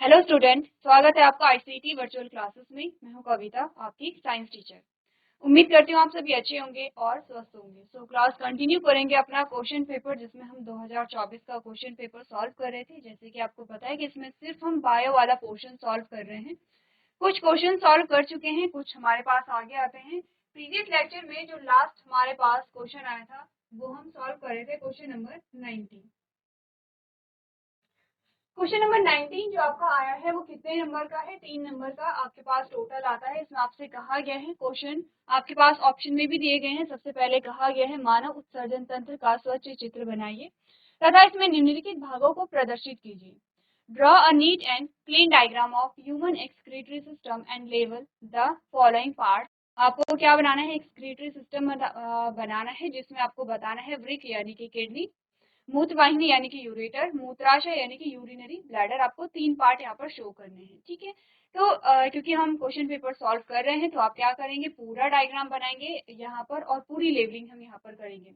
Hello student, स्वागत है आपका आईसीटी वर्चुअल क्लासेस में। मैं हूं कविता, आपकी साइंस टीचर। उम्मीद करती हूं आप सभी अच्छे होंगे और स्वस्थ होंगे। क्लास कंटिन्यू करेंगे अपना क्वेश्चन पेपर, जिसमें हम 2024 का क्वेश्चन पेपर सॉल्व कर रहे थे। जैसे कि आपको पता है कि इसमें सिर्फ हम बायो वाला पोर्शन सॉल्व कर रहे हैं। कुछ क्वेश्चन सॉल्व कर चुके हैं, कुछ हमारे पास आगे आते हैं। प्रीवियस लेक्चर में जो लास्ट हमारे पास क्वेश्चन आया था वो हम सॉल्व कर रहे थे, क्वेश्चन नंबर 19। क्वेश्चन नंबर 19 जो आपका आया है वो कितने नंबर का है? 3 नंबर का आपके पास टोटल आता है। इसमें आपसे कहा गया है, क्वेश्चन आपके पास ऑप्शन में भी दिए गए हैं। सबसे पहले कहा गया है मानव उत्सर्जन तंत्र का स्वच्छ चित्र बनाइए तथा इसमें निम्नलिखित भागों को प्रदर्शित कीजिए। Draw a neat and clean diagram of human excretory system and level the following part. आपको क्या बनाना है? एक्सक्रीटरी सिस्टम बनाना है, जिसमें आपको बताना है वृक्क यानी कि किडनी, मूत्रवाहिनी यानी कि यूरेटर, मूत्राशय यानी कि यूरिनरी ब्लैडर। आपको 3 पार्ट यहाँ पर शो करने हैं। ठीक है, तो क्योंकि हम क्वेश्चन पेपर सॉल्व कर रहे हैं तो आप क्या करेंगे, पूरा डायग्राम बनाएंगे यहाँ पर और पूरी लेवलिंग हम यहाँ पर करेंगे।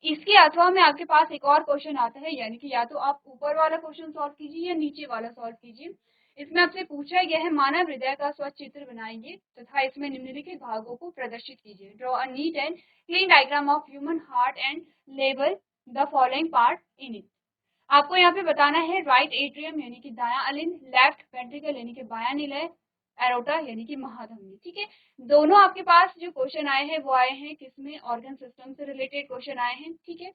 इसके अथवा में आपके पास एक और क्वेश्चन आता है, यानी कि या तो आप ऊपर वाला क्वेश्चन सॉल्व कीजिए या नीचे वाला सॉल्व कीजिए। इसमें आपसे पूछा गया है मानव हृदय का स्वच्छ चित्र बनाइए तथा इसमें निम्नलिखित भागों को प्रदर्शित कीजिए। Draw a neat and clean diagram of human heart and level the following part in it. आपको यहाँ पे बताना है राइट एट्रियम यानी कि दायां अलिंद, लेफ्ट वेंट्रिकल यानी कि बायां निलय, एरोटा यानी कि महाधमनी। ठीक है, दोनों आपके पास जो क्वेश्चन आए हैं वो आए हैं किसमें? ऑर्गन सिस्टम से रिलेटेड क्वेश्चन आए हैं। ठीक है,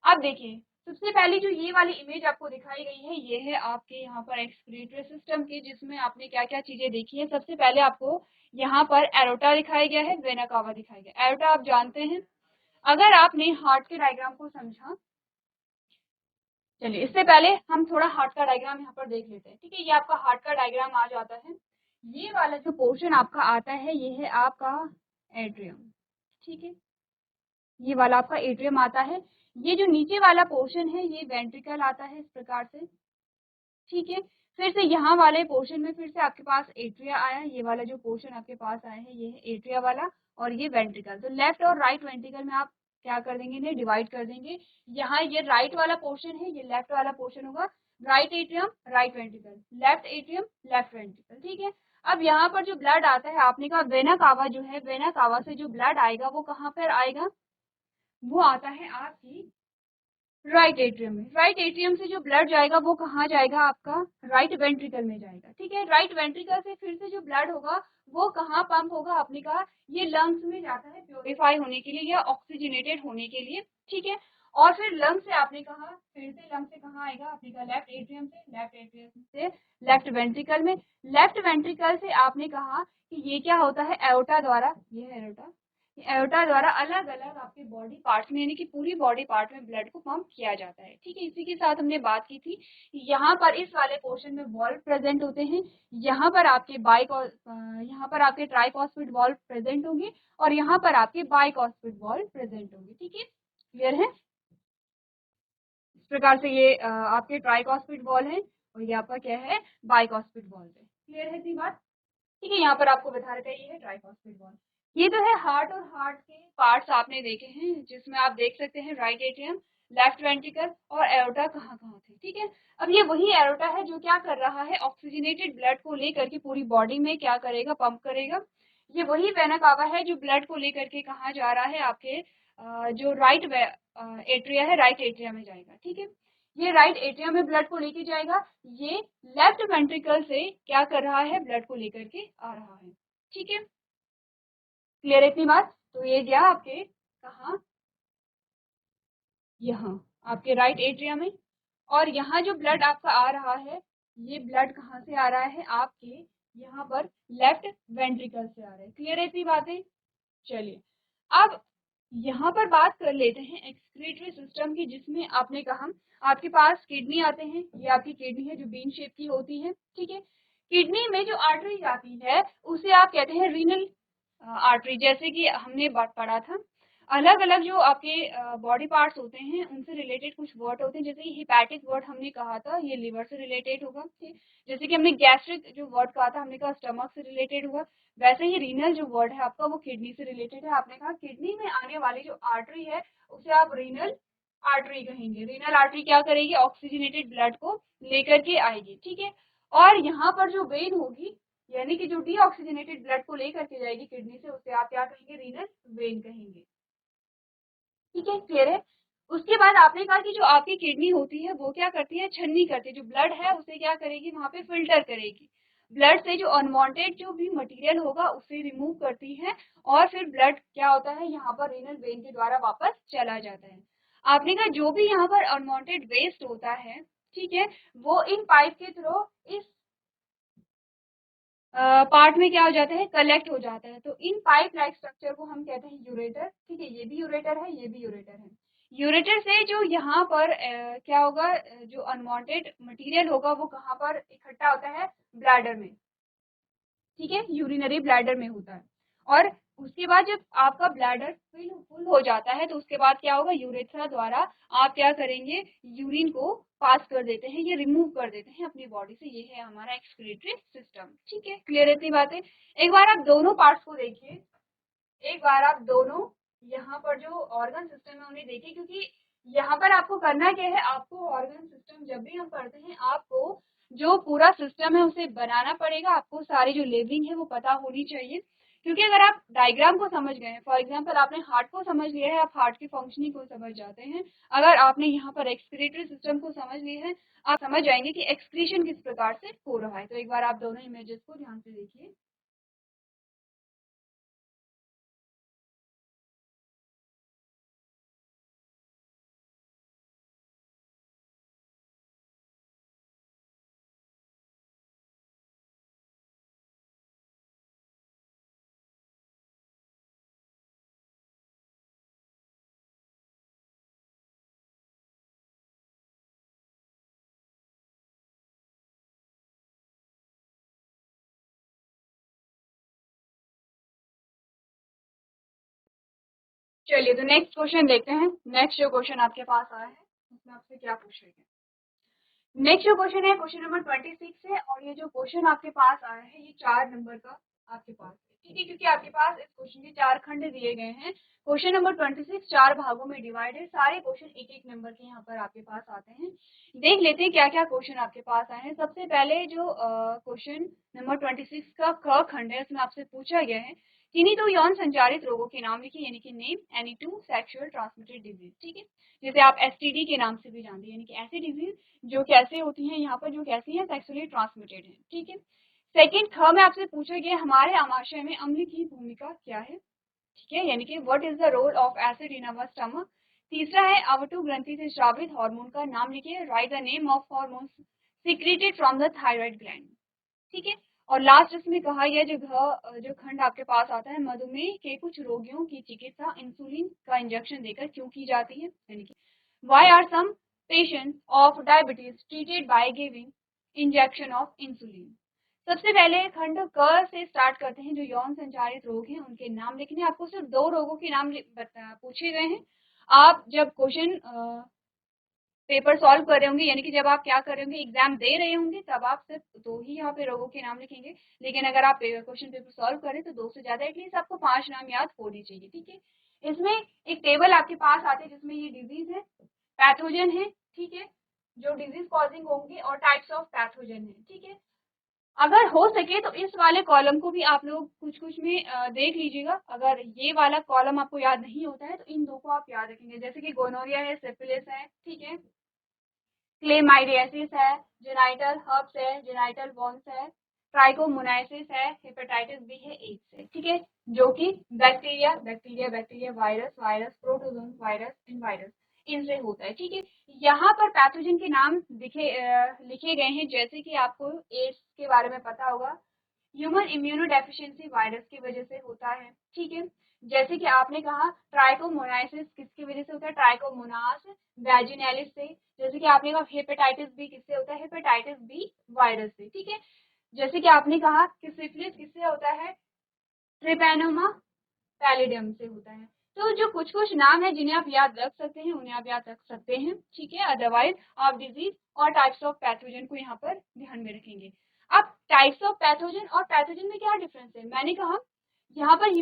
अब देखिए, सबसे पहले जो ये वाली इमेज आपको दिखाई गई है ये है आपके यहाँ पर एक्सक्रीटरी सिस्टम की, जिसमें आपने क्या क्या चीजें देखी है। सबसे पहले आपको यहाँ पर एरोटा दिखाया गया है, वेना कावा दिखाया गया। एरोटा आप जानते हैं, अगर आपने हार्ट के डायग्राम को समझा, चलिए इससे पहले हम थोड़ा हार्ट का डायग्राम यहाँ पर देख लेते हैं। ठीक है, ये आपका हार्ट का डायग्राम आ जाता है। ये वाला जो पोर्शन आपका आता है ये है आपका एट्रियम। ठीक है, ये वाला आपका एट्रियम आता है। ये जो नीचे वाला पोर्शन है ये वेंट्रिकल आता है इस प्रकार से। ठीक है, फिर से यहाँ वाले पोर्शन में फिर से आपके पास एट्रिया आया। ये वाला जो पोर्शन आपके पास आया है ये है एट्रिया वाला और ये वेंट्रिकल। तो लेफ्ट और राइट वेंट्रिकल में आप क्या कर देंगे, इन्हें डिवाइड कर देंगे। यहाँ ये राइट वाला पोर्शन है, ये लेफ्ट वाला पोर्शन होगा। Right atrium right ventricle, left atrium left ventricle. ठीक है, अब यहाँ पर जो ब्लड आता है, आपने कहा वेना कावा जो है, वेना कावा से जो ब्लड आएगा वो कहाँ पर आएगा? वो आता है आपकी राइट एट्रियम में। राइट एट्रियम से जो ब्लड जाएगा वो कहाँ जाएगा? आपका राइट वेंट्रिकल में जाएगा। ठीक है, राइट वेंट्रिकल से फिर से जो ब्लड होगा वो कहाँ पंप होगा? आपने कहा ये लंग्स में जाता है प्योरीफाई होने के लिए या ऑक्सीजनेटेड होने के लिए। ठीक है, और फिर लंग से आपने कहा, फिर से लंग से कहाँ आएगा? आपने कहा लेफ्ट एट्रियम से, लेफ्ट एट्रियम से लेफ्ट वेंट्रिकल में, लेफ्ट वेंट्रिकल से आपने कहा कि ये क्या होता है? एओर्टा द्वारा, ये है एओर्टा, एओर्टा द्वारा अलग अलग आपके बॉडी पार्ट्स में यानी कि पूरी बॉडी पार्ट में ब्लड को पंप किया जाता है। ठीक है, इसी के साथ हमने बात की थी, यहाँ पर इस वाले पोर्शन में वॉल्व प्रेजेंट होते हैं। यहाँ पर आपके यहाँ पर आपके ट्राइकॉस्पिड वॉल्व प्रेजेंट होंगे और यहाँ पर आपके बाइकॉस्पिड वॉल्व प्रेजेंट होंगे। ठीक है, क्लियर है? इस प्रकार से ये आपके ट्राइकॉस्पिड वॉल्व है और यहाँ पर क्या है? बाइकॉस्पिड वॉल्व है। क्लियर है इतनी बात? ठीक है, यहाँ पर आपको बता रखा है ये है ट्राइकॉस्पिड वॉल्व। ये तो है हार्ट, और हार्ट के पार्ट्स आपने देखे हैं, जिसमें आप देख सकते हैं राइट एट्रियम, लेफ्ट वेंट्रिकल और एरोटा कहाँ कहाँ थे। ठीक है, अब ये वही एरोटा है जो क्या कर रहा है? ऑक्सीजनेटेड ब्लड को लेकर के पूरी बॉडी में क्या करेगा? पंप करेगा। ये वही वेना कावा है जो ब्लड को लेकर के कहाँ जा रहा है? आपके जो राइट एट्रिया है, राइट एट्रिया में जाएगा। ठीक है, ये राइट एट्रियम में ब्लड को लेके जाएगा, ये लेफ्ट वेंट्रिकल से क्या कर रहा है? ब्लड को लेकर के आ रहा है। ठीक है, क्लियर है इतनी बात? तो ये गया आपके कहाँ? यहाँ आपके राइट एट्रियम में। और यहाँ जो ब्लड आपका आ रहा है, ये ब्लड कहाँ से आ रहा है? आपके यहाँ पर लेफ्ट वेंट्रिकल से आ रहा है। क्लियर है इतनी बातें? चलिए, अब यहाँ पर बात कर लेते हैं एक्सक्रीटरी सिस्टम की, जिसमें आपने कहा आपके पास किडनी आते हैं। ये आपकी किडनी है जो बीन शेप की होती है। ठीक है, किडनी में जो आर्टरी जाती है उसे आप कहते हैं रीनल आर्टरी। जैसे कि हमने पढ़ा था, अलग अलग जो आपके बॉडी पार्ट्स होते हैं उनसे रिलेटेड कुछ वर्ड होते हैं। जैसे हिपैटिक वर्ड हमने कहा था, ये लिवर से रिलेटेड होगा। जैसे कि हमने गैस्ट्रिक जो वर्ड कहा था, हमने कहा स्टमक से रिलेटेड होगा। वैसे ही रीनल जो वर्ड है आपका वो किडनी से रिलेटेड है। आपने कहा किडनी में आने वाली जो आर्टरी है उसे आप रीनल आर्टरी कहेंगे। रीनल आर्टरी क्या करेगी? ऑक्सीजनेटेड ब्लड को लेकर के आएगी। ठीक है, और यहाँ पर जो वेन होगी यानी कि जो डीऑक्सीजनेटेड ब्लड को लेकर के जाएगी किडनी से, उसे आप क्या कहेंगे, रीनल वेन कहेंगे। ठीक है, क्लियर है। उसके बाद आपने कहा कि जो आपकी किडनी होती है वो क्या करती है, छन्नी करती है, जो ब्लड है उसे क्या करेगी, वहां पे फिल्टर करेगी, ब्लड से जो अनवांटेड जो भी मटेरियल होगा उसे रिमूव करती है, और फिर ब्लड क्या होता है यहाँ पर रीनल वेन के द्वारा वापस चला जाता है। आपने कहा जो भी यहाँ पर अनवांटेड वेस्ट होता है, ठीक है, वो इन पाइप के थ्रू इस पार्ट में क्या हो जाता है, कलेक्ट हो जाता है। तो इन पाइप लाइक स्ट्रक्चर को हम कहते हैं यूरेटर। ठीक है, ये भी यूरेटर है, ये भी यूरेटर है। यूरेटर से जो यहाँ पर क्या होगा, जो अनवांटेड मटेरियल होगा वो कहाँ पर इकट्ठा होता है, ब्लैडर में। ठीक है, यूरिनरी ब्लैडर में होता है। और उसके बाद जब आपका ब्लैडर फुल हो जाता है तो उसके बाद क्या होगा, यूरेथ्रा द्वारा आप क्या करेंगे, यूरिन को पास कर देते हैं, ये रिमूव कर देते हैं अपनी बॉडी से। ये है हमारा एक्सक्रीटरी सिस्टम। ठीक है, क्लियर है इतनी बातें। एक बार आप दोनों पार्ट्स को देखिए, एक बार आप दोनों यहाँ पर जो ऑर्गन सिस्टम है उन्हें देखिए, क्योंकि यहाँ पर आपको करना क्या है, आपको ऑर्गन सिस्टम जब भी हम पढ़ते हैं आपको जो पूरा सिस्टम है उसे बनाना पड़ेगा, आपको सारी जो लेबलिंग है वो पता होनी चाहिए। क्योंकि अगर आप डायग्राम को समझ गए हैं, फॉर एग्जांपल आपने हार्ट को समझ लिया है, आप हार्ट की फंक्शनिंग को समझ जाते हैं। अगर आपने यहाँ पर एक्सक्रीटरी सिस्टम को समझ लिया है, आप समझ जाएंगे कि एक्सक्रीशन किस प्रकार से हो रहा है। तो एक बार आप दोनों इमेजेस को ध्यान से देखिए। चलिए, तो नेक्स्ट क्वेश्चन देखते हैं। नेक्स्ट जो क्वेश्चन आपके पास आया है उसमें आपसे क्या पूछ रहे हैं। नेक्स्ट जो क्वेश्चन है क्वेश्चन नंबर 26 है, और ये जो क्वेश्चन आपके पास आया है ये 4 नंबर का आपके पास है। ठीक है, क्योंकि आपके पास इस क्वेश्चन के 4 खंड दिए गए हैं। क्वेश्चन नंबर 26 4 भागों में डिवाइड है, सारे क्वेश्चन एक एक नंबर के यहाँ पर आपके पास आते हैं। देख लेते हैं क्या क्या क्वेश्चन आपके पास आए हैं। सबसे पहले जो क्वेश्चन नंबर 26 का क खंड है उसमें आपसे पूछा गया है, किन्हीं दो यौन संचारित रोगों के नाम लिखिए, यानी कि name any two sexual transmitted disease. ठीक है, जैसे आप एसटीडी के नाम से भी जानते हैं, यानी कि ऐसी डिजीज जो कैसे होती हैं, यहाँ पर जो कैसी हैं, सेक्सुअली ट्रांसमिटेड है। ठीक है, सेकंड ख में आपसे पूछा गया हमारे आमाशय में अम्ल की भूमिका क्या है। ठीक है, यानी कि what is the role of acid in our stomach. तीसरा है अवटु ग्रंथि से स्रावित हार्मोन का नाम लिखिए, right the name of hormone secreted from the thyroid gland. ठीक है, और लास्ट इसमें कहा गया जो खंड आपके पास आता है, मधुमेह के कुछ रोगियों की चिकित्सा इंसुलिन का इंजेक्शन देकर क्यों की जाती है, यानी कि why are some patients of diabetes treated by giving injection of insulin। सबसे पहले खंड क से स्टार्ट करते हैं, जो यौन संचारित रोग हैं उनके नाम लिखने। आपको सिर्फ 2 रोगों के नाम पूछे गए हैं। आप जब क्वेश्चन पेपर सॉल्व कर रहे होंगे, यानी कि जब आप क्या कर रहे होंगे, एग्जाम दे रहे होंगे, तब आप सिर्फ 2 ही यहाँ पे रोगों के नाम लिखेंगे। लेकिन अगर आप क्वेश्चन पेपर सॉल्व करें तो 2 से ज्यादा, एटलीस्ट आपको 5 नाम याद होने चाहिए। ठीक है, इसमें एक टेबल आपके पास आती है जिसमें ये डिजीज है, पैथोजन है, ठीक है, जो डिजीज कॉजिंग होंगे, और टाइप्स ऑफ पैथोजन है। ठीक है, अगर हो सके तो इस वाले कॉलम को भी आप लोग कुछ कुछ में देख लीजिएगा। अगर ये वाला कॉलम आपको याद नहीं होता है तो इन 2 को आप याद रखेंगे, जैसे कि गोनोरिया है, सिफिलिस है, ठीक है, क्लेमाइडियासिस है, जेनाइटल हर्प्स है, जेनाइटल वॉन्स है, ट्राइकोमोनाइसिस है, हेपेटाइटिस बी है, एड्स है। ठीक है, जो कि बैक्टीरिया, वायरस, प्रोटोजोन, वायरस, इन वायरस, इनसे होता है। ठीक है, यहाँ पर पैथोजन के नाम लिखे गए हैं, जैसे कि आपको एड्स के बारे में पता होगा, ह्यूमन इम्यूनोडेफिशिएंसी वायरस की वजह से होता है। ठीक है, जैसे कि आपने कहा ट्राइकोमोनाइसिस किसकी वजह से होता है, ट्राइकोमोनास वैजिनैलिस से। जैसे कि आपने कहा हेपेटाइटिस बी किससे होता है, हेपेटाइटिस बी वायरस से। ठीक है, जैसे कि आपने कहा कि सिफिलिस किससे होता है, ट्रिपैनोमा पैलिडियम से होता है। तो जो कुछ कुछ नाम है जिन्हें आप याद रख सकते हैं उन्हें आप याद रख सकते हैं। ठीक है, अदरवाइज आप डिजीज और टाइप्स ऑफ पैथोजन को यहाँ पर ध्यान में रखेंगे। अब टाइप्स ऑफ पैथोजन और पैथोजन में क्या डिफरेंस है, मैंने कहा यहाँ पर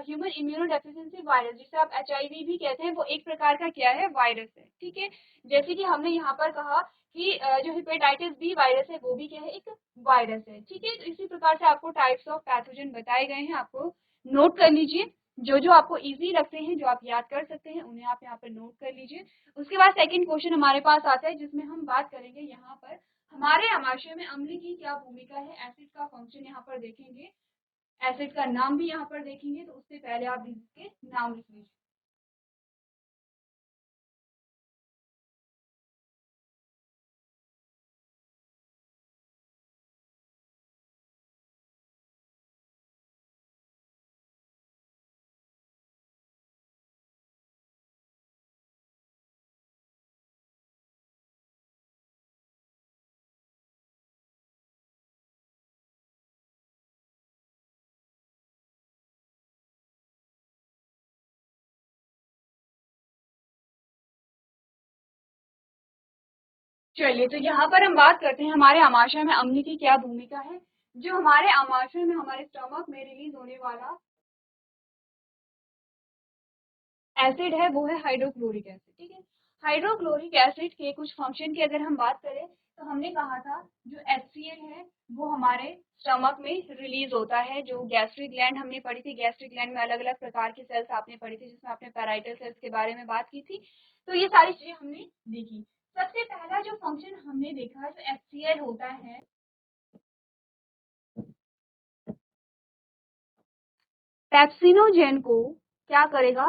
ह्यूमन इम्यूनो डेफिशिएंसी वायरस, जिसे आप HIV भी कहते हैं, वो एक प्रकार का क्या है, वायरस है। ठीक है, जैसे कि हमने यहाँ पर कहा कि जो हेपेटाइटिस बी वायरस है वो भी क्या है, एक वायरस है। ठीक है, तो इसी प्रकार से आपको टाइप्स ऑफ पैथोजन बताए गए हैं, आपको नोट कर लीजिए। जो जो आपको इजी लगते हैं, जो आप याद कर सकते हैं, उन्हें आप यहाँ पर नोट कर लीजिए। उसके बाद सेकंड क्वेश्चन हमारे पास आता है, जिसमें हम बात करेंगे यहाँ पर हमारे आमाशय में अम्ल की क्या भूमिका है, एसिड का फंक्शन यहाँ पर देखेंगे, एसिड का नाम भी यहाँ पर देखेंगे। तो उससे पहले आप इसके नाम लिख लीजिए। चलिए, तो यहाँ पर हम बात करते हैं हमारे आमाशय में अम्ल की क्या भूमिका है। जो हमारे आमाशय में, हमारे स्टमक में रिलीज होने वाला एसिड है वो है हाइड्रोक्लोरिक एसिड। ठीक है, हाइड्रोक्लोरिक एसिड के कुछ फंक्शन की अगर हम बात करें, तो हमने कहा था जो HCl है वो हमारे स्टमक में रिलीज होता है। जो गैस्ट्रिक ग्लैंड हमने पढ़ी थी, गैस्ट्रिक ग्लैंड में अलग अलग प्रकार की सेल्स आपने पढ़ी थी, जिसमें आपने पैराइटल सेल्स के बारे में बात की थी। तो ये सारी चीजें हमने देखी। सबसे पहला जो फंक्शन हमने देखा, जो HCl होता है, पेप्सिनोजेन को क्या करेगा,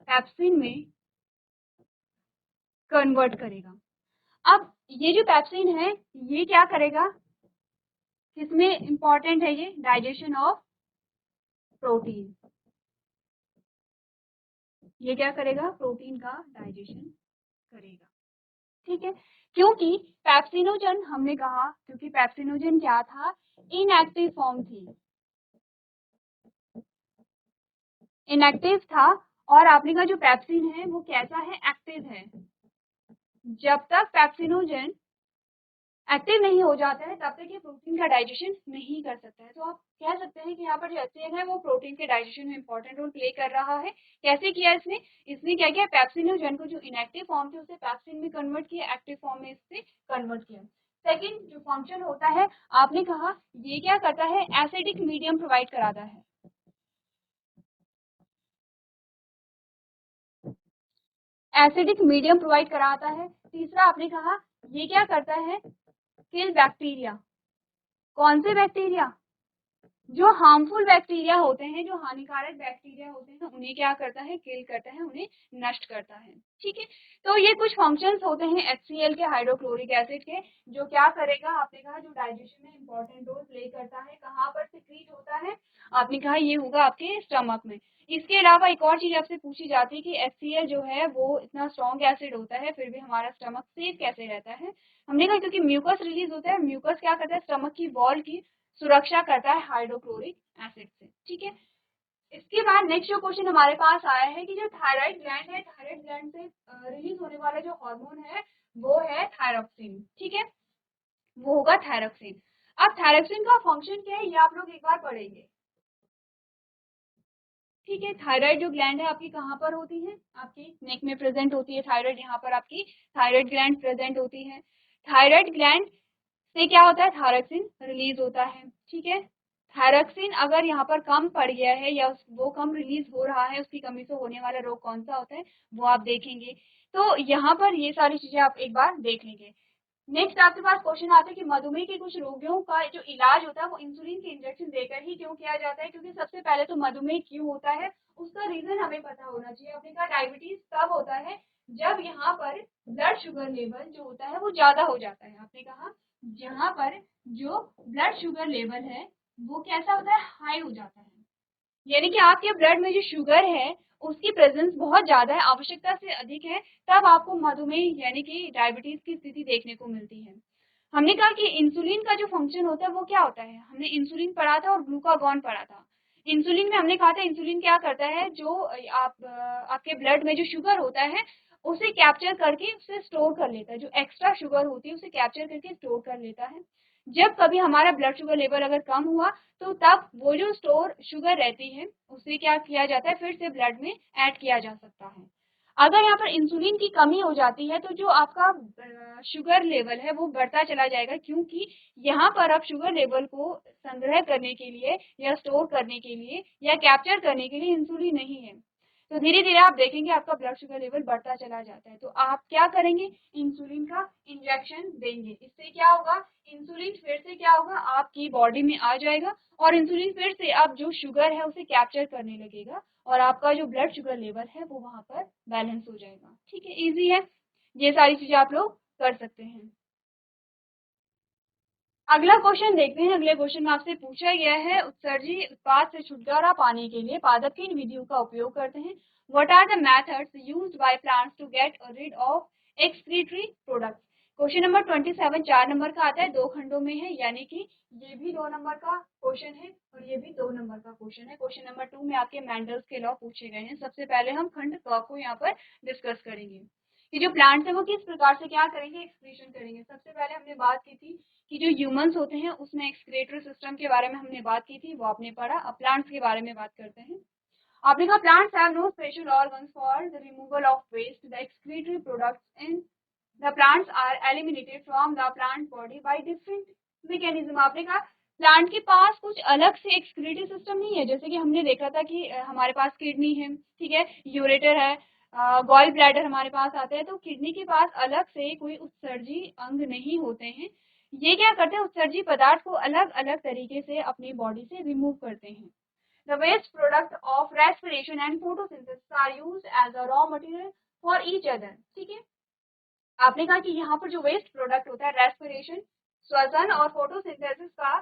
पेप्सिन में कन्वर्ट करेगा। अब ये जो पेप्सिन है ये क्या करेगा, किसमें इंपॉर्टेंट है, ये डाइजेशन ऑफ प्रोटीन। ये क्या करेगा, प्रोटीन का डाइजेशन करेगा। ठीक है, क्योंकि पेप्सिनोजन हमने कहा, क्योंकि पेप्सिनोजन क्या था, इनएक्टिव फॉर्म थी, इनएक्टिव था। और आपने कहा जो पेप्सिन है वो कैसा है, एक्टिव है। जब तक पेप्सिनोजन एक्टिव नहीं हो जाता है तब तक ये प्रोटीन का डाइजेशन नहीं कर सकता है। तो आप कह सकते हैं कि यहाँ पर जो HCl है वो प्रोटीन के डाइजेशन में इंपॉर्टेंट रोल प्ले कर रहा है। कैसे किया इसने, इसने क्या किया, पेप्सिनोजन को जो इनएक्टिव फॉर्म थे उसे पेप्सिन में कन्वर्ट किया, एक्टिव फॉर्म में इससे कन्वर्ट किया। सेकेंड जो फंक्शन होता है, आपने कहा ये क्या करता है, एसिडिक मीडियम प्रोवाइड कराता है। एसिडिक मीडियम प्रोवाइड कराता है। तीसरा आपने कहा ये क्या करता है, किल बैक्टीरिया। कौन से बैक्टीरिया, जो हार्मफुल बैक्टीरिया होते हैं, जो हानिकारक बैक्टीरिया होते हैं, उन्हें क्या करता है, किल करता है, उन्हें नष्ट करता है। ठीक है, तो ये कुछ फंक्शंस होते हैं HCl के, हाइड्रोक्लोरिक एसिड के, जो क्या करेगा, आपने कहा जो डाइजेशन में इंपॉर्टेंट रोल प्ले करता है। कहाँ पर सिक्रीट होता है, आपने कहा ये होगा आपके स्टमक में। इसके अलावा एक और चीज आपसे पूछी जाती है कि HCl जो है वो इतना स्ट्रॉन्ग एसिड होता है, फिर भी हमारा स्टमक सेफ कैसे रहता है। हमने कहा क्योंकि म्यूकस रिलीज होता है, म्यूकस क्या करता है, स्टमक की वॉल की सुरक्षा करता है हाइड्रोक्लोरिक एसिड से। ठीक है, इसके बाद नेक्स्ट जो क्वेश्चन हमारे पास आया है कि जो थायराइड ग्लैंड है, थायराइड ग्लैंड से रिलीज होने वाला जो हार्मोन है वो है थायरोक्सिन। ठीक है, वो होगा थायरोक्सिन। अब थायरोक्सिन का फंक्शन क्या है ये आप लोग एक बार पढ़ेंगे। ठीक है, थायराइड जो ग्लैंड है आपकी कहाँ पर होती है, आपकी नेक में प्रेजेंट होती है थायराइड, यहाँ पर आपकी थायराइड ग्लैंड प्रेजेंट होती है। थायराइड ग्लैंड से क्या होता है, थायरोक्सिन रिलीज होता है। ठीक है, थायरोक्सिन अगर यहाँ पर कम पड़ गया है या वो कम रिलीज हो रहा है, उसकी कमी से होने वाला रोग कौन सा होता है वो आप देखेंगे। तो यहाँ पर ये सारी चीजें आप एक बार देख लीजिए। नेक्स्ट आपके पास क्वेश्चन आता है कि मधुमेह के कुछ रोगियों का जो इलाज होता है वो इंसुलिन के इंजेक्शन देकर ही क्यों किया जाता है, क्योंकि सबसे पहले तो मधुमेह क्यों होता है उसका रीजन हमें पता होना चाहिए। आपने कहा डायबिटीज तब होता है जब यहाँ पर ब्लड शुगर लेवल जो होता है वो ज्यादा हो जाता है। आपने कहा जहाँ पर जो ब्लड शुगर लेवल है वो कैसा होता है, हाई हो जाता है, यानी कि आपके ब्लड में जो शुगर है उसकी प्रेजेंस बहुत ज्यादा है, आवश्यकता से अधिक है, तब आपको मधुमेह यानी कि डायबिटीज की स्थिति देखने को मिलती है। हमने कहा कि इंसुलिन का जो फंक्शन होता है वो क्या होता है, हमने इंसुलिन पढ़ा था और ग्लूकागॉन पढ़ा था। इंसुलिन में हमने कहा था इंसुलिन क्या करता है, जो आपके ब्लड में जो शुगर होता है उसे कैप्चर करके उसे स्टोर कर लेता है, जो एक्स्ट्रा शुगर होती है उसे कैप्चर करके स्टोर कर लेता है। जब कभी हमारा ब्लड शुगर लेवल अगर कम हुआ तो तब वो जो स्टोर शुगर रहती है उसे क्या किया जाता है, फिर से ब्लड में ऐड किया जा सकता है। अगर यहाँ पर इंसुलिन की कमी हो जाती है तो जो आपका शुगर लेवल है वो बढ़ता चला जाएगा, क्योंकि यहाँ पर अब शुगर लेवल को संग्रह करने के लिए या स्टोर करने के लिए या कैप्चर करने के लिए इंसुलिन नहीं है। तो धीरे धीरे आप देखेंगे आपका ब्लड शुगर लेवल बढ़ता चला जाता है। तो आप क्या करेंगे, इंसुलिन का इंजेक्शन देंगे। इससे क्या होगा, इंसुलिन फिर से क्या होगा, आपकी बॉडी में आ जाएगा और इंसुलिन फिर से अब जो शुगर है उसे कैप्चर करने लगेगा और आपका जो ब्लड शुगर लेवल है वो वहां पर बैलेंस हो जाएगा। ठीक है, इजी है, ये सारी चीजें आप लोग कर सकते हैं। अगला क्वेश्चन देखते हैं। अगले क्वेश्चन में आपसे पूछा गया है, उत्सर्जी उत्पाद से छुटकारा पाने के लिए पादप किन विधियों का उपयोग करते हैं। What are the methods used by plants to get rid of excretory products. Question number 27 4 number का आता है, 2 खंडों में है, यानी कि ये भी 2 नंबर का क्वेश्चन है और ये भी 2 नंबर का क्वेश्चन है। क्वेश्चन नंबर 2 में आपके मेंडल्स के लॉ पूछे गए हैं। सबसे पहले हम खंड क को यहाँ पर डिस्कस करेंगे कि जो प्लांट्स है वो किस प्रकार से क्या करेंगे, एक्सक्रीशन करेंगे। सबसे पहले हमने बात की थी कि जो ह्यूमंस होते हैं उसमें एक्सक्रीटरी सिस्टम के बारे में हमने बात की थी, वो आपने पढ़ा। अब प्लांट्स के बारे में बात करते हैं। आपने कहा plants have no special organs for the removal of waste, the excretory products in the plants are eliminated from the plant body by different mechanism. आपने कहा प्लांट के पास कुछ अलग से एक्सक्रीटरी सिस्टम नहीं है, जैसे कि हमने देखा था कि हमारे पास किडनी है, ठीक है, यूरेटर है, गॉल ब्लैडर हमारे पास आते हैं। तो किडनी के पास अलग से कोई उत्सर्जी अंग नहीं होते हैं। ये क्या करते हैं, उत्सर्जी पदार्थ को अलग अलग तरीके से अपनी बॉडी से रिमूव करते हैं। The waste product of respiration and photosynthesis are used as a raw material for each other. ठीक है, आपने कहा कि यहाँ पर जो वेस्ट प्रोडक्ट होता है, रेस्पिरेशन, श्वसन और फोटोसिंथेसिस का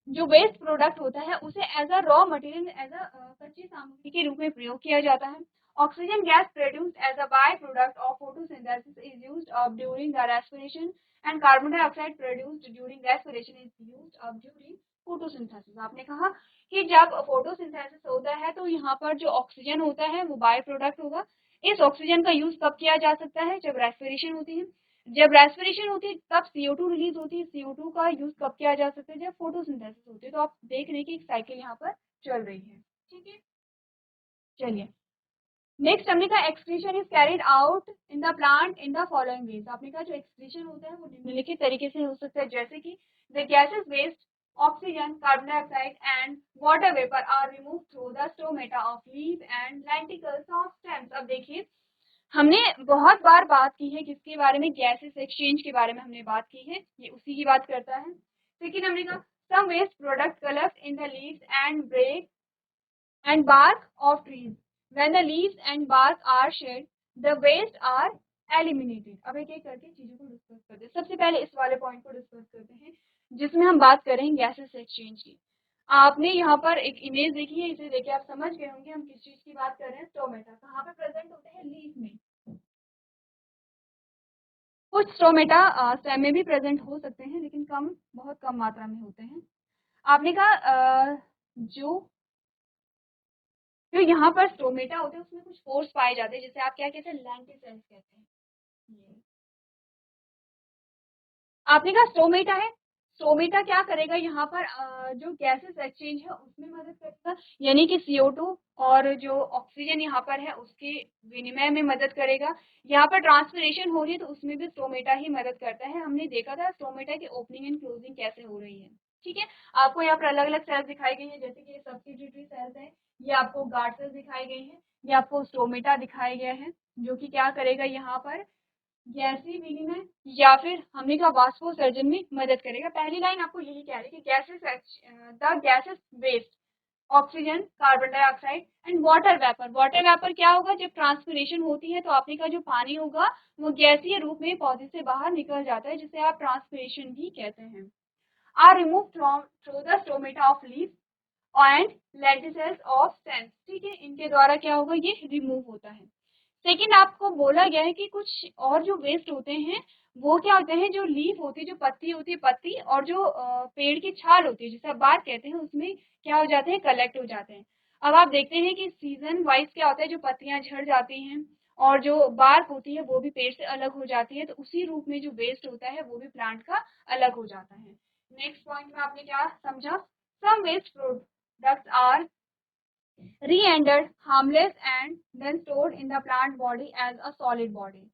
जो वेस्ट प्रोडक्ट होता है उसे as a raw material, as a कच्ची सामग्री के रूप में प्रयोग किया जाता है। Oxygen gas produced as a by product of photosynthesis is used up during the respiration and carbon dioxide produced during respiration is used up during photosynthesis. आपने कहा कि जब फोटोसिंथेसिस होता है तो यहाँ पर जो ऑक्सीजन होता है वो बाय प्रोडक्ट होगा। इस ऑक्सीजन का यूज कब किया जा सकता है, जब रेस्पिरेशन होती है। जब रेस्पिरेशन होती है तब CO2 रिलीज होती है। CO2 का यूज कब किया जा सकता है, जब फोटोसिंथेसिस होती है। तो आप देख रहे हैं कि एक साइकिल यहाँ पर चल रही है। ठीक है, चलिए नेक्स्ट हमने कहा excretion is carried out in the plant in the following veg. आपने कहा जो एक्सक्रीशन होता है वो निम्नलिखित तरीके से हो सकता है, जैसे कि the gases waste oxygen, carbon dioxide and water vapour are remove through the stomata of leaf and lenticels of stems. अब देखिए हमने बहुत बार बात की है किसके बारे में, गैसेस एक्सचेंज के बारे में हमने बात की है, ये उसी की बात करता है। लेकिन हमने कहा some waste product collect in the leaves and bark and bark of trees. When the leaves and bark are shed, the waste are eliminated. अब एक एक करके चीजों को डिस्कस करते हैं। सबसे पहले इस वाले पॉइंट को डिस्कस करते हैं जिसमें हम बात करें गैसेस एक्सचेंज की। आपने यहाँ पर एक इमेज देखी है, इसे देखे आप समझ गए होंगे हम किस चीज की बात कर रहे हैं। स्टोमेटा कहाँ पे प्रेजेंट होते हैं, लीफ में। कुछ स्टोमेटा स्टेम में भी प्रेजेंट हो सकते हैं, लेकिन कम, बहुत कम मात्रा में होते हैं। आपने कहा जो यहाँ पर स्टोमेटा होते हैं उसमें कुछ फोर्स पाए जाते हैं, जैसे आप क्या कहते हैं, लेंटिसेल्स कहते हैं। आपने कहा स्टोमेटा है, स्टोमेटा क्या करेगा, यहाँ पर जो गैसेस एक्सचेंज है उसमें मदद करेगा, यानी कि CO2 और जो ऑक्सीजन यहाँ पर है उसके विनिमय में मदद करेगा। यहाँ पर ट्रांसपिरेशन हो रही है तो उसमें भी स्टोमेटा ही मदद करता है। हमने देखा था स्टोमेटा की ओपनिंग एंड क्लोजिंग कैसे हो रही है। ठीक है, आपको यहाँ पर अलग अलग सेल्स दिखाई गई है, जैसे कि ये सब्सिट्यूटरी सेल्स है, ये आपको गार्ड सेल्स दिखाई गई है, ये आपको स्टोमेटा दिखाया गया है, जो कि क्या करेगा, यहाँ पर गैसीय विनिमय या फिर हमने कहा वाष्पोत्सर्जन में मदद करेगा। पहली लाइन आपको यही कह रही है कि gases waste oxygen, carbon dioxide and water vapour. Water vapour क्या होगा, जब ट्रांसपिरेशन होती है तो आपने का जो पानी होगा वो गैसीय रूप में पौधे से बाहर निकल जाता है, जिसे आप ट्रांसपिरेशन भी कहते हैं। Are remove from through the stomata of leaf and lenticels of stems. ठीक है, इनके द्वारा क्या होगा, ये रिमूव होता है। सेकेंड आपको बोला गया है कि कुछ और जो वेस्ट होते हैं वो क्या होते हैं, जो लीफ होती है, जो पत्ती होती है, पत्ती और जो पेड़ की छाल होती है जिसे आप बार कहते हैं, उसमें क्या हो जाते हैं, कलेक्ट हो जाते हैं। अब आप देखते हैं कि सीजन वाइज क्या होता है, जो पत्तियां झड़ जाती हैं और जो बार्क होती है वो भी पेड़ से अलग हो जाती है, तो उसी रूप में जो वेस्ट होता है वो भी प्लांट का अलग हो जाता है। नेक्स्ट पॉइंट में आपने क्या समझा? Some waste products are re-rendered harmless and then stored in the plant body as a solid body।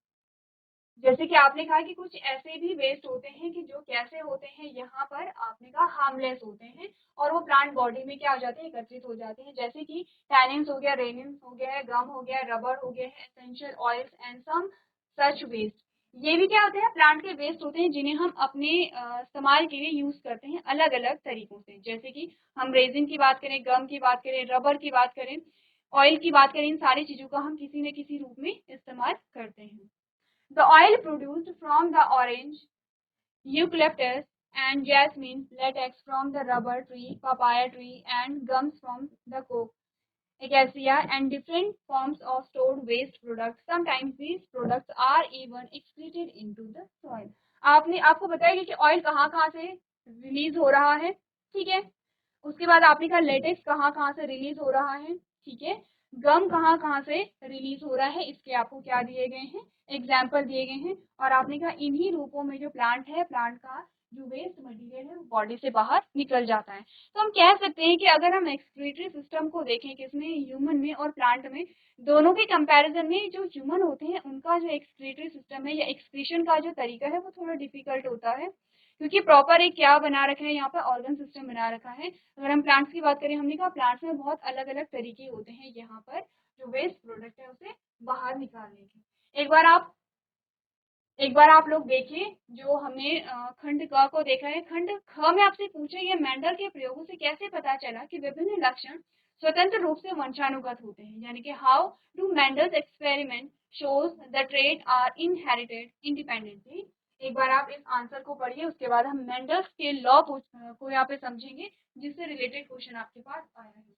जैसे कि आपने कहा कि कुछ ऐसे भी वेस्ट होते हैं कि जो कैसे होते हैं, यहाँ पर आपने कहा हार्मलेस होते हैं और वो प्लांट बॉडी में क्या हो जाते हैं, एकत्रित हो जाते हैं, जैसे कि टैनिन्स हो गया, रेनिन्स हो गया, गम हो गया, रबर हो गया है, essential oils and some such waste. ये भी क्या होते हैं, प्लांट के वेस्ट होते हैं जिन्हें हम अपने इस्तेमाल के लिए यूज करते हैं अलग अलग तरीकों से। जैसे कि हम रेजिन की बात करें, गम की बात करें, रबर की बात करें, ऑयल की बात करें, इन सारी चीजों का हम किसी न किसी रूप में इस्तेमाल करते हैं। The oil produced from the orange, eucalyptus and jasmine, latex from the rubber tree, papaya tree and gums from the coke, acacia and different forms of stored waste products. Sometimes these products are even excreted into the soil। आपको बताया कि oil कहाँ कहाँ से release हो रहा है, ठीक है। उसके बाद आपने कहा लेटेक्स कहाँ कहाँ से रिलीज हो रहा है, ठीक है। गम कहाँ कहाँ से रिलीज हो रहा है, इसके आपको क्या दिए गए हैं, एग्जाम्पल दिए गए हैं। और आपने कहा इन्हीं रूपों में जो प्लांट है, प्लांट का जो वेस्ट मटेरियल है वो बॉडी से बाहर निकल जाता है। तो हम कह सकते हैं कि अगर हम एक्सक्रीटरी सिस्टम को देखें, किसमें, ह्यूमन में और प्लांट में, दोनों के कंपैरिजन में जो ह्यूमन होते हैं उनका जो एक्सक्रीटरी सिस्टम है या एक्सक्रीशन का जो तरीका है वो थोड़ा डिफिकल्ट होता है, क्योंकि प्रॉपर एक क्या बना रखा है, यहाँ पर ऑर्गन सिस्टम बना रखा है। अगर हम प्लांट्स की बात करें, हमने कहा प्लांट्स में बहुत अलग अलग तरीके होते हैं यहाँ पर जो वेस्ट प्रोडक्ट है उसे बाहर निकालने के। एक बार आप लोग देखिए, जो हमने खंड क को देखा है, खंड ख में आपसे पूछा ये मेंडल के प्रयोगों से कैसे पता चला कि विभिन्न लक्षण स्वतंत्र रूप से वंशानुगत होते हैं, यानी कि how do Mendel's experiment shows the trait are inherited independently. एक बार आप इस आंसर को पढ़िए, उसके बाद हम मेंडल्स के लॉ को यहाँ पे समझेंगे, जिससे रिलेटेड क्वेश्चन आपके पास आया है।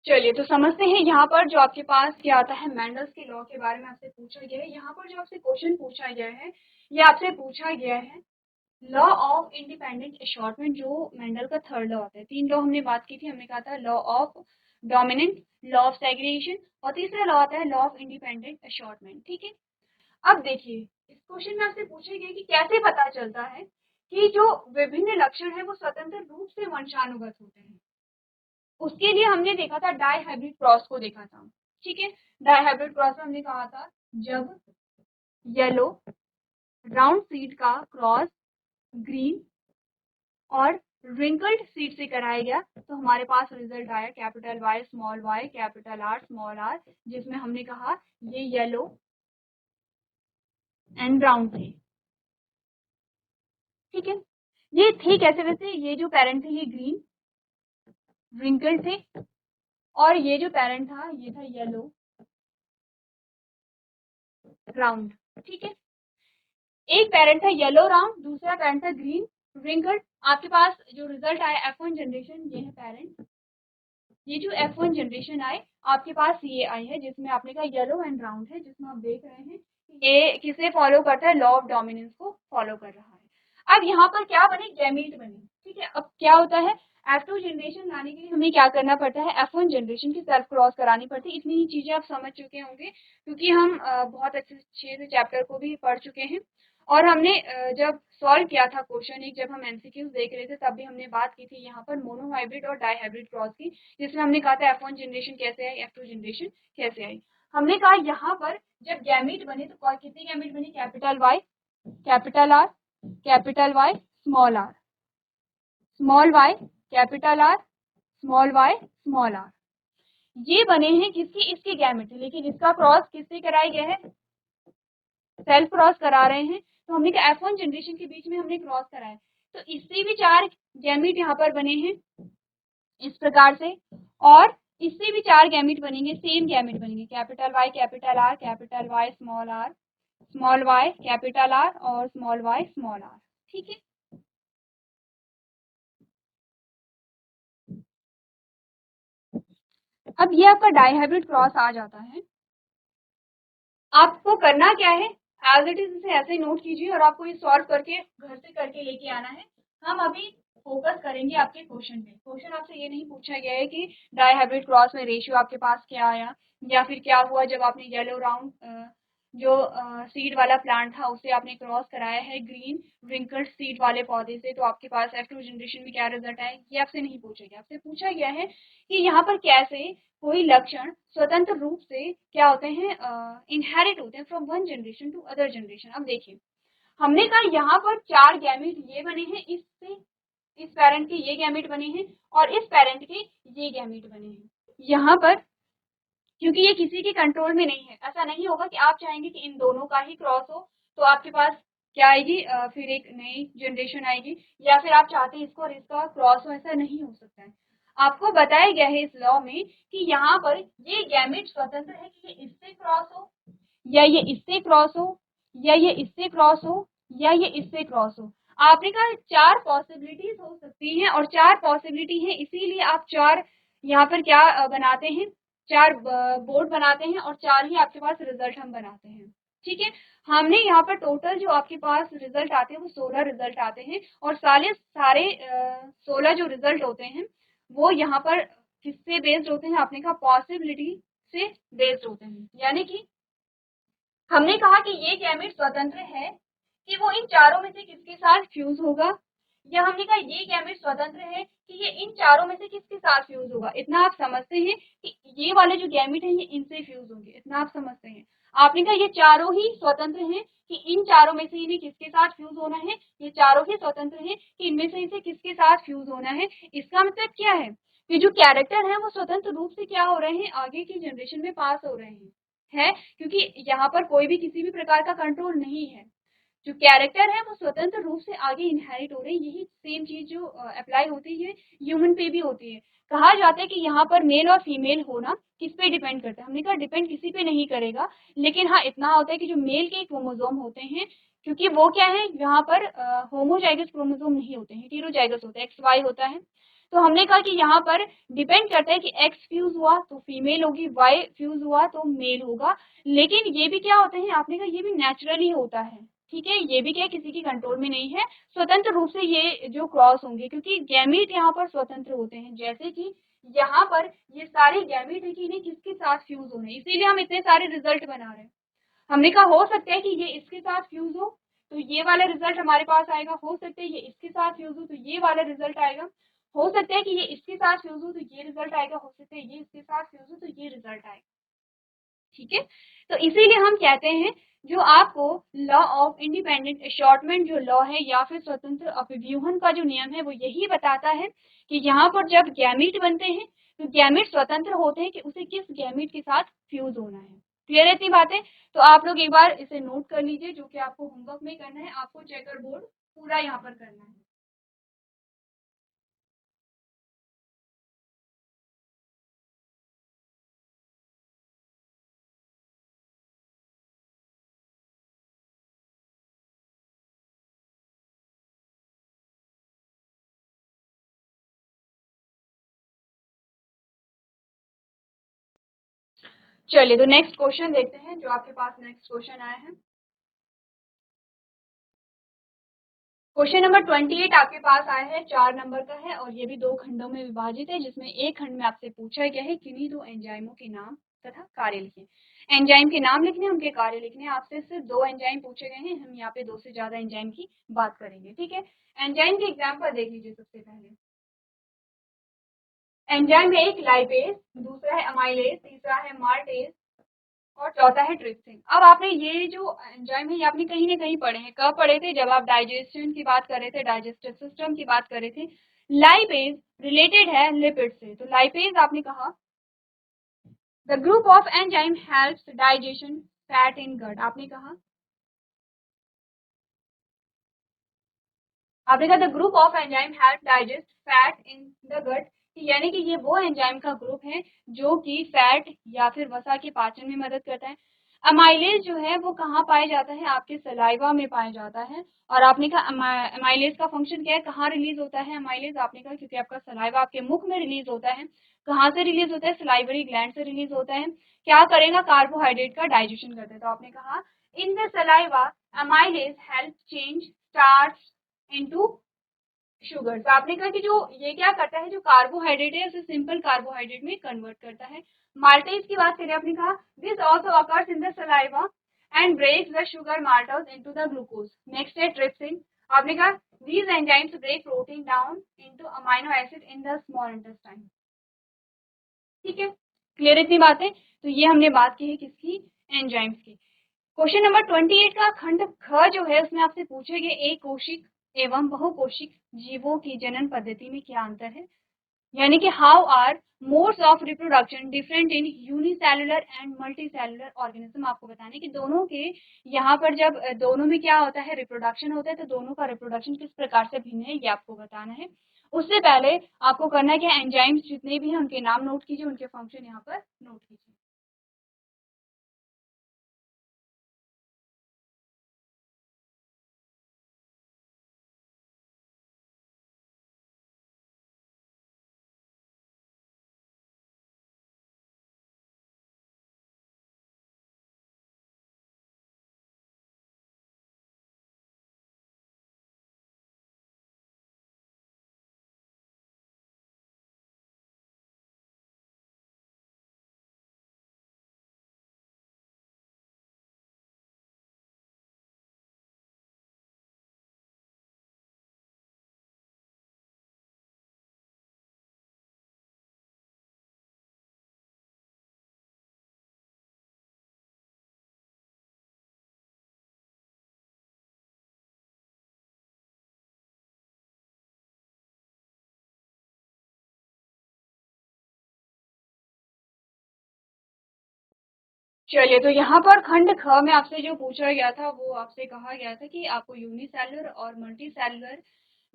चलिए तो समझते हैं यहाँ पर जो आपके पास क्या आता है, मेंडल्स के लॉ के बारे में आपसे पूछा गया है। यहाँ पर जो आपसे क्वेश्चन पूछा गया है, ये आपसे पूछा गया है लॉ ऑफ इंडिपेंडेंट असॉर्टमेंट, जो मेंडल का थर्ड लॉ होता है। तीन लॉ हमने बात की थी, हमने कहा था law of dominant, law of segregation और तीसरा लॉ आता है लॉ ऑफ इंडिपेंडेंट असॉर्टमेंट, ठीक है। अब देखिए, इस क्वेश्चन में आपसे पूछे गए कि कैसे पता चलता है कि जो विभिन्न लक्षण है वो स्वतंत्र रूप से वंशानुगत होते हैं। उसके लिए हमने देखा था डाई हाइब्रिड क्रॉस को देखा था, ठीक है। डाई हाइब्रिड क्रॉस में हमने कहा था जब येलो राउंड सीड का क्रॉस ग्रीन और रिंकल्ड सीड से कराया गया तो हमारे पास रिजल्ट आया capital Y small Y capital R small R, जिसमें हमने कहा ये येलो एंड ब्राउन थे, ठीक है। ये थे कैसे, वैसे ये जो पेरेंट थे ये ग्रीन रिंकल्ड थे और ये जो पेरेंट था ये था येलो राउंड, ठीक है। एक पेरेंट था येलो राउंड, दूसरा पेरेंट था ग्रीन रिंकल्ड। आपके पास जो रिजल्ट आया F1 जनरेशन, ये है पेरेंट। ये जो F1 जनरेशन आए आपके पास ये आई है, जिसमें आपने कहा येलो एंड राउंड है, जिसमें आप देख रहे हैं ये किसे फॉलो करता है, लॉ ऑफ डोमिनेंस को फॉलो कर रहा है। अब यहाँ पर क्या बने, गैमीट बने, ठीक है। अब क्या होता है, F2 जनरेशन लाने के लिए हमें क्या करना पड़ता है, F1 जनरेशन की सेल्फ क्रॉस करानी पड़ती है। इतनी ही चीजें आप समझ चुके होंगे क्योंकि हम बहुत अच्छे से चैप्टर को भी पढ़ चुके हैं। और हमने जब सॉल्व किया था क्वेश्चन एक, जब हम एमसीक्यूज देख रहे थे, तब भी हमने बात की थी यहाँ पर मोनो हाइब्रिड और डाई हाइब्रिड क्रॉस की, जिसमें हमने कहा था F1 जनरेशन कैसे आई, F2 जनरेशन कैसे आई। हमने कहा यहाँ पर जब गैमीट बने तो कितनी गैमीट बनी, capital Y capital R capital Y small R small Y capital R small Y small R, ये बने हैं किसकी, इसके गैमेट। लेकिन इसका क्रॉस किससे कराया गया है, सेल्फ क्रॉस करा रहे हैं। तो हमने कहा F1 जनरेशन के बीच में हमने क्रॉस कराया, तो इससे भी 4 गैमेट यहाँ पर बने हैं इस प्रकार से। और इससे भी 4 गैमेट बनेंगे, सेम गैमेट बनेंगे, capital Y capital R, capital Y small r, small y capital R और स्मॉल y स्मॉल r। ठीक है, अब ये आपका डाइहाइब्रिड क्रॉस आ जाता है। आपको करना क्या है, एज इट इज इसे ऐसे नोट कीजिए और आपको ये सॉल्व करके घर से करके लेके आना है। हम अभी फोकस करेंगे आपके क्वेश्चन पे। क्वेश्चन आपसे ये नहीं पूछा गया है कि डाइहाइब्रिड क्रॉस में रेशियो आपके पास क्या आया, या फिर क्या हुआ जब आपने येलो राउंड जो सीड वाला प्लांट था उसे आपने क्रॉस कराया है ग्रीन रिंकल्ड सीड वाले पौधे से, तो आपके पास F2 जनरेशन में क्या रिजल्ट आए, ये आपसे नहीं पूछा गया। आपसे पूछा गया है कि यहाँ पर कैसे कोई लक्षण स्वतंत्र रूप से क्या होते हैं, इनहेरिट होते हैं from one generation to other generation. अब देखिए, हमने कहा यहाँ पर 4 गैमेट ये बने हैं, इससे इस पेरेंट के ये गैमेट बने हैं और इस पेरेंट के ये गैमेट बने हैं। यहाँ पर क्योंकि ये किसी के कंट्रोल में नहीं है, ऐसा नहीं होगा कि आप चाहेंगे कि इन दोनों का ही क्रॉस हो तो आपके पास क्या आएगी, फिर एक नई जनरेशन आएगी, या फिर आप चाहते हैं इसको और इसका क्रॉस हो, ऐसा नहीं हो सकता है। आपको बताया गया है इस लॉ में कि यहाँ पर ये गैमेट स्वतंत्र है कि ये इससे क्रॉस हो, या ये इससे क्रॉस हो, या ये इससे क्रॉस हो, या ये इससे क्रॉस हो। आपने कहा 4 पॉसिबिलिटीज हो सकती हैं और 4 पॉसिबिलिटी है, इसीलिए आप 4 यहाँ पर क्या बनाते हैं, 4 बोर्ड बनाते हैं और 4 ही आपके पास रिजल्ट हम बनाते हैं। ठीक है, हमने यहाँ पर टोटल जो आपके पास रिजल्ट आते हैं वो 16 रिजल्ट आते हैं और सारे 16 जो रिजल्ट होते हैं वो यहाँ पर किससे बेस्ड होते हैं, आपने कहा पॉसिबिलिटी से बेस्ड होते हैं। यानी कि हमने कहा कि ये गैमेट स्वतंत्र है कि वो इन चारों में से किसके साथ फ्यूज होगा, या हमने कहा ये गैमेट स्वतंत्र है कि ये इन चारों में से किसके साथ फ्यूज होगा। इतना आप समझते हैं कि ये वाले जो गैमेट हैं ये इनसे फ्यूज होंगे, इतना आप समझते हैं। आपने कहा ये चारों ही स्वतंत्र हैं कि इन चारों में से इन्हें किसके साथ फ्यूज होना है, ये चारों ही स्वतंत्र हैं कि इनमें से इसे किसके साथ फ्यूज होना है। इसका मतलब क्या है कि जो कैरेक्टर है वो स्वतंत्र रूप से क्या हो रहे हैं, आगे की जनरेशन में पास हो रहे हैं, है, क्योंकि यहाँ पर कोई भी किसी भी प्रकार का कंट्रोल नहीं है। जो कैरेक्टर है वो स्वतंत्र रूप से आगे इनहेरिट हो रहे हैं। यही सेम चीज जो अप्लाई होती है ह्यूमन पे भी होती है। कहा जाता है कि यहाँ पर मेल और फीमेल होना किस पे डिपेंड करता है, हमने कहा डिपेंड किसी पे नहीं करेगा, लेकिन हाँ इतना होता है कि जो मेल के क्रोमोसोम होते हैं, क्योंकि वो क्या है यहाँ पर होमोजाइगस क्रोमोसोम नहीं होते हैं, हेटेरोजाइगस होता है, XY होता है। तो हमने कहा कि यहाँ पर डिपेंड करता है कि X फ्यूज हुआ तो फीमेल होगी, Y फ्यूज हुआ तो मेल होगा। लेकिन ये भी क्या होते हैं, आपने कहा ये भी नेचुरली होता है। ठीक है, ये भी क्या किसी की कंट्रोल में नहीं है, स्वतंत्र रूप से ये जो क्रॉस होंगे, क्योंकि गैमीट यहाँ पर स्वतंत्र होते हैं। जैसे कि यहाँ पर ये सारे गैमीट है कि इन्हें किसके साथ फ्यूज होना है, इसीलिए हम इतने सारे रिजल्ट बना रहे हैं। हमने कहा हो सकता है कि ये इसके साथ फ्यूज हो तो ये वाला रिजल्ट हमारे पास आएगा, हो सकता है ये इसके साथ फ्यूज हो तो ये वाला रिजल्ट आएगा, हो सकता है कि ये इसके साथ फ्यूज हो तो ये रिजल्ट आएगा, हो सकता है ये इसके साथ फ्यूज हो तो ये रिजल्ट आएगा। ठीक है, तो इसीलिए हम कहते हैं जो आपको लॉ ऑफ इंडिपेंडेंट अशॉर्टमेंट जो लॉ है या फिर स्वतंत्र अपव्यूहन का जो नियम है वो यही बताता है कि यहाँ पर जब गैमीट बनते हैं तो गैमीट स्वतंत्र होते हैं कि उसे किस गैमीट के साथ फ्यूज होना है। क्लियर है इतनी बातें? तो आप लोग एक बार इसे नोट कर लीजिए, जो कि आपको होमवर्क में करना है, आपको चेकर बोर्ड पूरा यहाँ पर करना है। चलिए तो नेक्स्ट क्वेश्चन देखते हैं, जो आपके पास नेक्स्ट क्वेश्चन आया है। क्वेश्चन नंबर 28 आपके पास आया है, 4 नंबर का है और ये भी 2 खंडों में विभाजित है, जिसमें एक खंड में आपसे पूछा गया है किन्हीं 2 एंजाइमों के नाम तथा कार्य लिखें। एंजाइम के नाम लिखने, उनके कार्य लिखने। आपसे सिर्फ 2 एंजाइम पूछे गए हैं, हम यहाँ पे 2 से ज्यादा एंजाइम की बात करेंगे। ठीक है, एंजाइम के एग्जाम्पल देख लीजिए। सबसे पहले एंजाइम में एक लाइपेज, दूसरा है अमाइलेज, तीसरा है मार्टेज और चौथा है ट्रिप्सिन। अब आपने ये जो एंजाइम है ये आपने कहीं ना कहीं पढ़े हैं। कब पढ़े थे? जब आप डाइजेशन की बात कर रहे थे, डाइजेस्टिव सिस्टम की बात कर रहे थे। लाइपेज रिलेटेड है लिपिड से, तो लाइपेज आपने कहा the group of enzyme helps digestion fat in gut. आपने कहा the group of enzyme help digest fat in the gut. यानी कि ये वो एंजाइम का ग्रुप है जो कि फैट या फिर वसा के पाचन में मदद करता है। अमाइलेज जो है वो कहाँ पाया जाता है, आपके सलाइवा में पाया जाता है। और आपने कहा अमाइलेज का फंक्शन क्या है, कहाँ रिलीज होता है अमाइलेज, आपने कहा क्योंकि आपका सलाइवा आपके मुख में रिलीज होता है। कहाँ से रिलीज होता है, सलाइवरी ग्लैंड से रिलीज होता है। क्या करेगा, कार्बोहाइड्रेट का डाइजेशन करता है। तो आपने कहा इन the saliva amylase help change starch into sugar. तो आपने कहा कि जो ये क्या करता है, जो कार्बोहाइड्रेट है उसे सिंपल कार्बोहाइड्रेट में कन्वर्ट करता है। माल्टेज की बात करें, आपने कहा this also occurs in the saliva and breaks the sugar maltose into the glucose. Next है ट्रिप्सिन। आपने कहा these enzymes break protein down into amino acid in the small intestine। ठीक है, क्लियर इतनी बातें। तो ये हमने बात की है किसकी, एंजाइम्स की। क्वेश्चन नंबर 28 का खंड ख जो है उसमें आपसे पूछे गए एक कोशिक एवं बहुकोशिक जीवों की जनन पद्धति में क्या अंतर है, यानी कि how are modes of reproduction different in unicellular and multicellular organism. आपको बताने कि दोनों के यहाँ पर जब दोनों में क्या होता है, रिप्रोडक्शन होता है, तो दोनों का रिप्रोडक्शन किस प्रकार से भिन्न है ये आपको बताना है। उससे पहले आपको करना है कि एंजाइम्स जितने भी हैं उनके नाम नोट कीजिए, उनके फंक्शन यहाँ पर नोट कीजिए। चलिए, तो यहाँ पर खंड ख में आपसे जो पूछा गया था वो आपसे कहा गया था कि आपको यूनिसेलुलर और मल्टीसेलुलर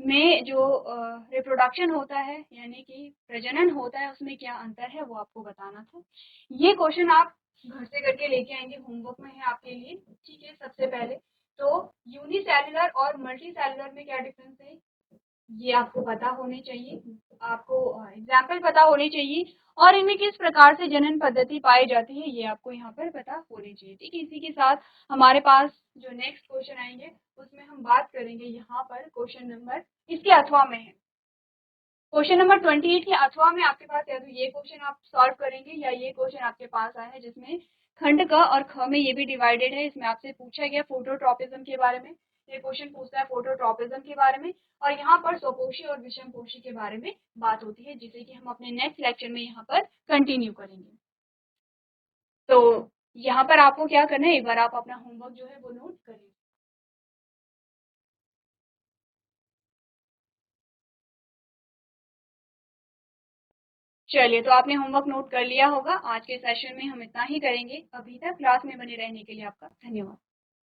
में जो रिप्रोडक्शन होता है यानी कि प्रजनन होता है उसमें क्या अंतर है वो आपको बताना था। ये क्वेश्चन आप घर से करके लेके आएंगे, होमवर्क में है आपके लिए। ठीक है, सबसे पहले तो यूनिसेलुलर और मल्टीसेलुलर में क्या डिफरेंस है ये आपको पता होने चाहिए, आपको एग्जाम्पल पता होने चाहिए, और इनमें किस प्रकार से जनन पद्धति पाई जाती है ये आपको यहाँ पर पता होनी चाहिए। ठीक है, इसी के साथ हमारे पास जो नेक्स्ट क्वेश्चन आएंगे उसमें हम बात करेंगे यहाँ पर क्वेश्चन नंबर इसके अथवा में है। क्वेश्चन नंबर 28 के अथवा में आपके पास या तो ये क्वेश्चन आप सॉल्व करेंगे या ये क्वेश्चन आपके पास आया है जिसमें खंड क और ख में ये भी डिवाइडेड है। इसमें आपसे पूछा गया फोटोट्रॉपिज्म के बारे में, ये क्वेश्चन पूछता है फोटोट्रॉपिज्म के बारे में, और यहाँ पर स्वपोषी और विषमपोषी के बारे में बात होती है जिसे कि हम अपने नेक्स्ट लेक्चर में यहाँ पर कंटिन्यू करेंगे। तो यहाँ पर आपको क्या करना है, एक बार आप अपना होमवर्क जो है वो नोट करें। चलिए, तो आपने होमवर्क नोट कर लिया होगा। आज के सेशन में हम इतना ही करेंगे। अभी तक क्लास में बने रहने के लिए आपका धन्यवाद।